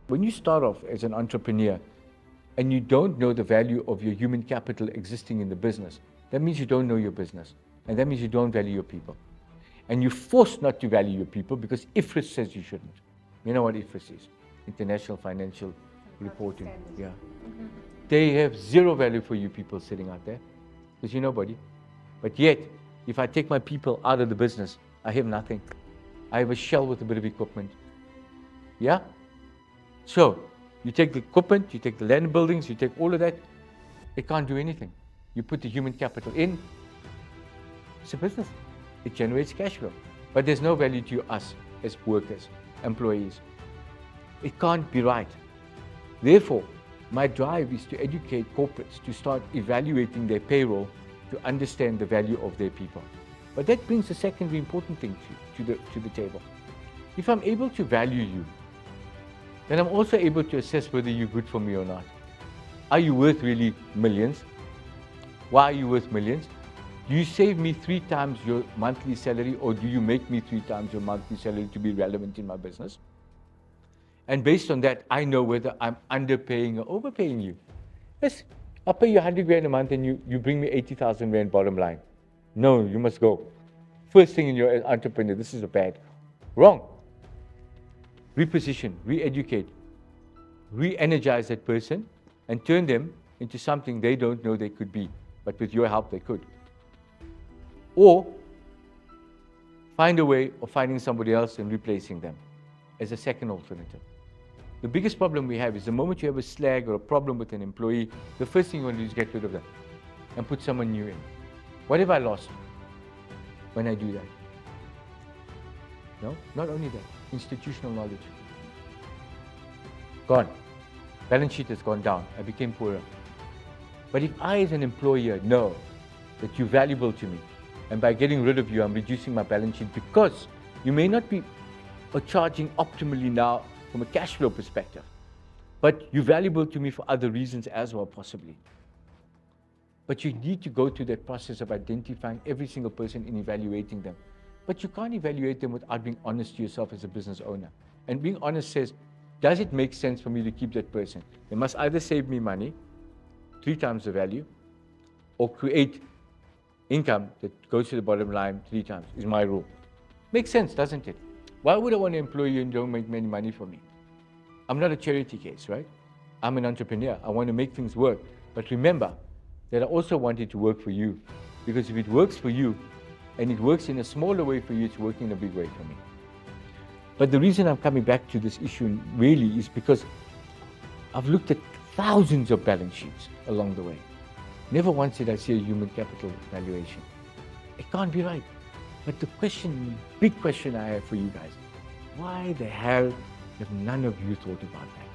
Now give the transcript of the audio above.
When you start off as an entrepreneur and you don't know the value of your human capital existing in the business, that means you don't know your business. And that means you don't value your people. And you're forced not to value your people because IFRS says you shouldn't. You know what IFRS is? International Financial Reporting. Yeah. They have zero value for you people sitting out there because you're nobody. But yet, if I take my people out of the business, I have nothing. I have a shell with a bit of equipment. Yeah? So, you take the equipment, you take the land buildings, you take all of that, it can't do anything. You put the human capital in, it's a business. It generates cash flow. But there's no value to us as workers, employees. It can't be right. Therefore, my drive is to educate corporates to start evaluating their payroll to understand the value of their people. But that brings a secondary important thing to the table. If I'm able to value you, then I'm also able to assess whether you're good for me or not. Are you worth really millions? Why are you worth millions? Do you save me 3 times your monthly salary, or do you make me 3 times your monthly salary to be relevant in my business? And based on that, I know whether I'm underpaying or overpaying you. Yes, I'll pay you 100 grand a month and you bring me 80,000 rand bottom line. No, you must go. First thing in your entrepreneur, this is a bad. Wrong. Reposition, re-educate, re-energize that person and turn them into something they don't know they could be, but with your help they could. Or find a way of finding somebody else and replacing them as a second alternative. The biggest problem we have is the moment you have a slag or a problem with an employee, the first thing you want to do is get rid of them and put someone new in. What have I lost when I do that? No, not only that, institutional knowledge. Gone. Balance sheet has gone down. I became poorer. But if I as an employer know that you're valuable to me, and by getting rid of you, I'm reducing my balance sheet because you may not be charging optimally now from a cash flow perspective, but you're valuable to me for other reasons as well, possibly. But you need to go through that process of identifying every single person and evaluating them. But you can't evaluate them without being honest to yourself as a business owner. And being honest says, does it make sense for me to keep that person? They must either save me money, 3 times the value, or create income that goes to the bottom line 3 times, is my rule. Makes sense, doesn't it? Why would I want to employ you and don't make any money for me? I'm not a charity case, right? I'm an entrepreneur. I want to make things work. But remember that I also want it to work for you. Because if it works for you, and it works in a smaller way for you, it's working in a big way for me. But the reason I'm coming back to this issue really is because I've looked at thousands of balance sheets along the way. Never once did I see a human capital valuation. It can't be right. But the question, big question I have for you guys, why the hell have none of you thought about that?